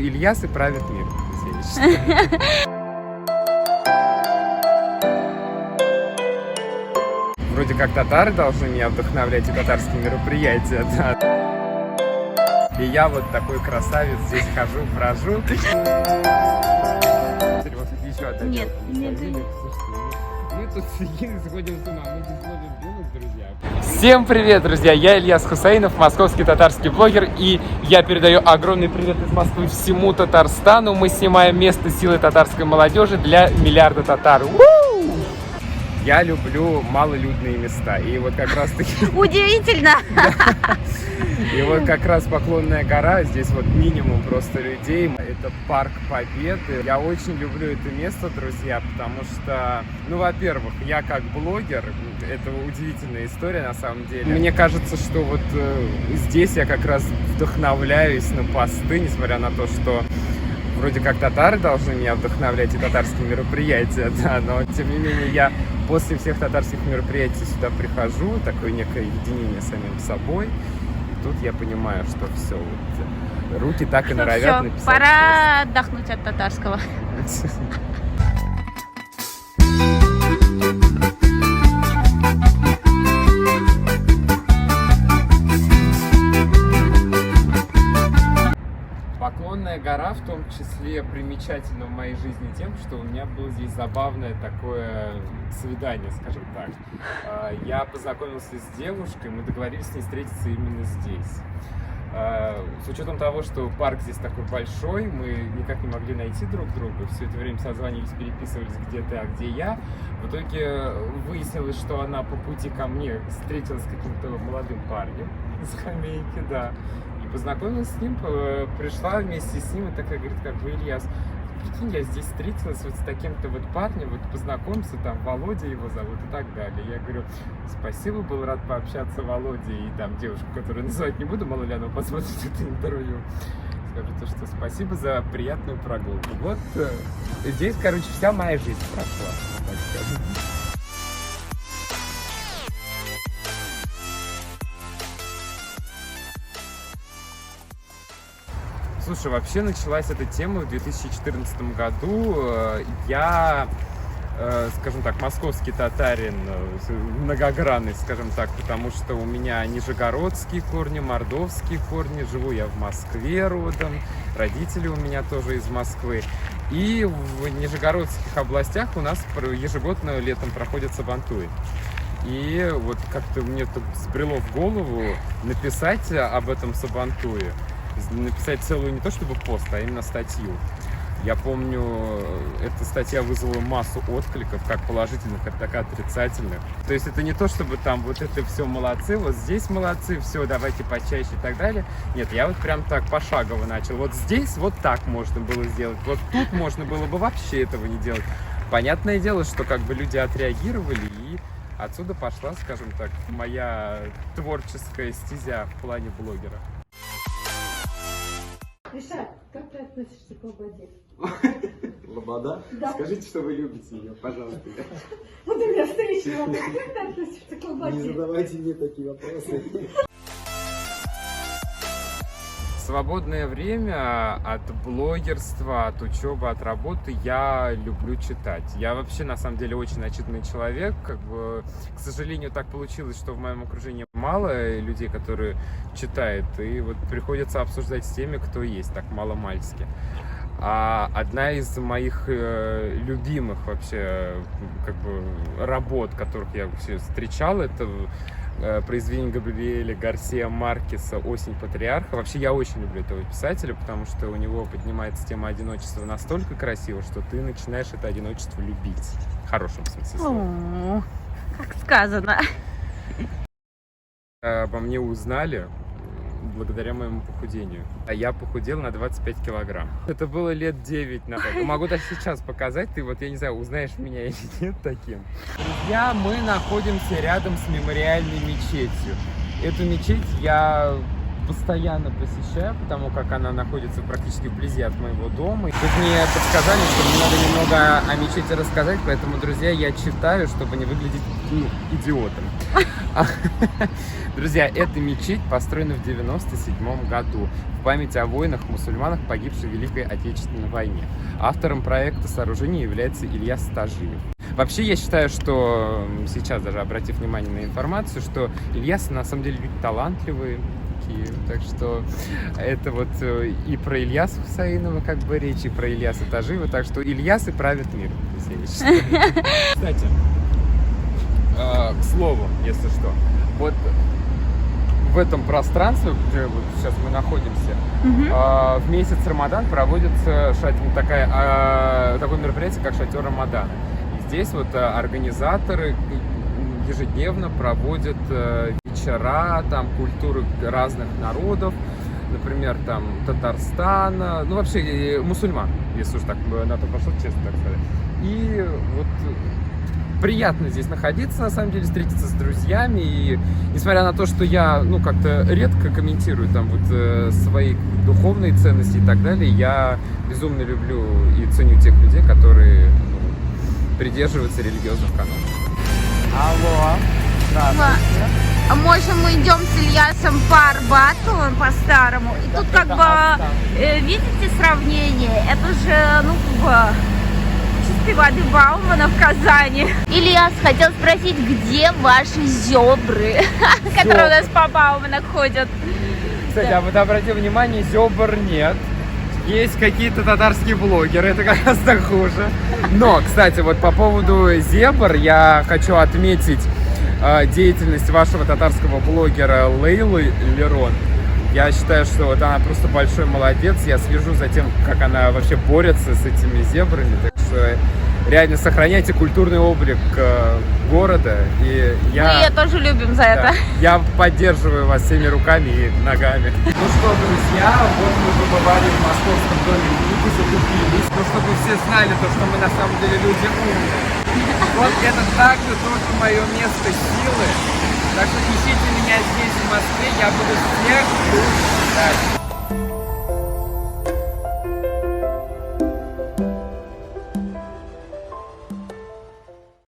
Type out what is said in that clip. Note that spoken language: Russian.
Ильясы правят мир, я считаю. Вроде как татары должны меня вдохновлять и татарские мероприятия, да. И я вот такой красавец здесь хожу, брожу. Вот еще одна Нет, девушка. нет. Слушайте, мы тут сходим с ума, мы здесь ловим белых, друзья. Всем привет, друзья! Я Ильяс Хусейнов, московский татарский блогер, и я передаю огромный привет из Москвы всему Татарстану. Мы снимаем место силы татарской молодежи для миллиарда татар. Я люблю малолюдные места, и вот как раз таки... Удивительно! И вот как раз Поклонная гора, здесь вот минимум просто людей. Это парк Победы. Я очень люблю это место, друзья, потому что, ну, во-первых, я как блогер, это удивительная история на самом деле. Мне кажется, что вот здесь я как раз вдохновляюсь на посты, несмотря на то, что вроде как татары должны меня вдохновлять и татарские мероприятия, да, но тем не менее я после всех татарских мероприятий сюда прихожу, такое некое единение с самим собой. И тут я понимаю, что все, вот, руки так и норовят Все, написать. пора отдохнуть от татарского. Поклонная гора в том числе примечательна в моей жизни тем, что у меня было здесь забавное такое свидание, скажем так. Я познакомился с девушкой, мы договорились с ней встретиться именно здесь. С учетом того, что парк здесь такой большой, мы никак не могли найти друг друга. Все это время созванивались, переписывались, где ты, а где я. В итоге выяснилось, что она по пути ко мне встретилась с каким-то молодым парнем из скамейки, да. И познакомилась с ним, пришла вместе с ним и такая говорит, как бы, Ильяс, прикинь, я здесь встретилась вот с таким-то вот парнем, вот познакомься, там, Володя его зовут и так далее. Я говорю, спасибо, был рад пообщаться, Володя, и там девушку, которую называть не буду, мало ли она посмотрит это интервью. Скажу то, что спасибо за приятную прогулку. Вот здесь, короче, вся моя жизнь прошла, так скажем. Слушай, вообще началась эта тема в 2014 году. Я, скажем так, московский татарин, многогранный, скажем так, потому что у меня нижегородские корни, мордовские корни, живу я в Москве родом, родители у меня тоже из Москвы. И в нижегородских областях у нас ежегодно летом проходят сабантуи. И вот как-то мне тут взбрело в голову написать об этом сабантуе. Написать целую не то чтобы пост, а именно статью. Я помню, эта статья вызвала массу откликов, как положительных, так и отрицательных. То есть это не то, чтобы там вот это все молодцы, вот здесь молодцы, все, давайте почаще и так далее. Нет, я вот прям так пошагово начал. Вот здесь вот так можно было сделать, вот тут можно было бы вообще этого не делать. Понятное дело, что как бы люди отреагировали, и отсюда пошла, скажем так, моя творческая стезя в плане блогера. Ишат, как ты относишься к Лободе? Лобода? Да. Скажите, что вы любите ее, пожалуйста. Вот у меня встречный вопрос. Как ты относишься к Лободе? Не задавайте мне такие вопросы. Свободное время от блогерства, от учебы, от работы я люблю читать. Я вообще, на самом деле, очень начитанный человек. Как бы, к сожалению, так получилось, что в моем окружении мало людей, которые читают. И вот приходится обсуждать с теми, кто есть, так мало-мальски. А одна из моих любимых вообще как бы работ, которых я вообще встречал, это произведение Габриэля Гарсия Маркеса «Осень патриарха». Вообще я очень люблю этого писателя, потому что у него поднимается тема одиночества настолько красиво, что ты начинаешь это одиночество любить. В хорошем смысле слова. О, как сказано. Обо мне узнали благодаря моему похудению. А я похудел на 25 килограмм. Это было лет 9 назад. Могу даже сейчас показать, ты вот, я не знаю, узнаешь меня или нет таким. Друзья, мы находимся рядом с мемориальной мечетью. Эту мечеть я постоянно посещаю, потому как она находится практически вблизи от моего дома. И тут мне подсказали, что мне надо немного о мечети рассказать, поэтому, друзья, я читаю, чтобы не выглядеть идиотом. Друзья, эта мечеть построена в 97 году в память о воинах-мусульманах, погибших в Великой Отечественной войне. Автором проекта сооружения является Илья Стажиев. Вообще, я считаю, что сейчас, даже обратив внимание на информацию, что Ильясы на самом деле люди талантливые, такие, так что это вот и про Ильяса Хусаинова как бы речь, и про Ильяса Тажиева, так что Ильясы правят мир. Кстати, к слову, если что, вот в этом пространстве, где вот сейчас мы находимся, в месяц Рамадан проводится такое мероприятие, как шатер Рамадана. И здесь вот организаторы ежедневно проводят вечера, там, культуры разных народов, например, там, Татарстана, ну, вообще, мусульман, если уж так на то пошло, честно так сказать. И вот приятно здесь находиться, на самом деле, встретиться с друзьями. И несмотря на то, что я, ну, как-то редко комментирую там вот свои духовные ценности и так далее, я безумно люблю и ценю тех людей, которые придерживаются религиозных канонов. Алло, здравствуйте. А может, мы идем с Ильясом по Арбату, по-старому? И тут как бы, видите сравнение? Это же, ну, как бы чистой воды Баумана в Казани. Ильяс хотел спросить, где ваши зебры, которые у нас по Бауманах ходят? Кстати, а вот обратите внимание, зебр нет. Есть какие-то татарские блогеры, это как раз так хуже. Но, кстати, вот по поводу зебр я хочу отметить деятельность вашего татарского блогера Лейлы Лерон. Я считаю, что вот она просто большой молодец. Я слежу за тем, как она вообще борется с этими зебрами. Так что реально сохраняйте культурный облик города. И Мы ее тоже любим за это. я поддерживаю вас всеми руками и ногами. Ну что, друзья, вот мы побывали в московском доме книги, закупились. Ну, чтобы все знали, то, что мы на самом деле люди умные. Вот это также тоже мое место силы. Так что ищите меня здесь, в Москве, я буду всех ждать.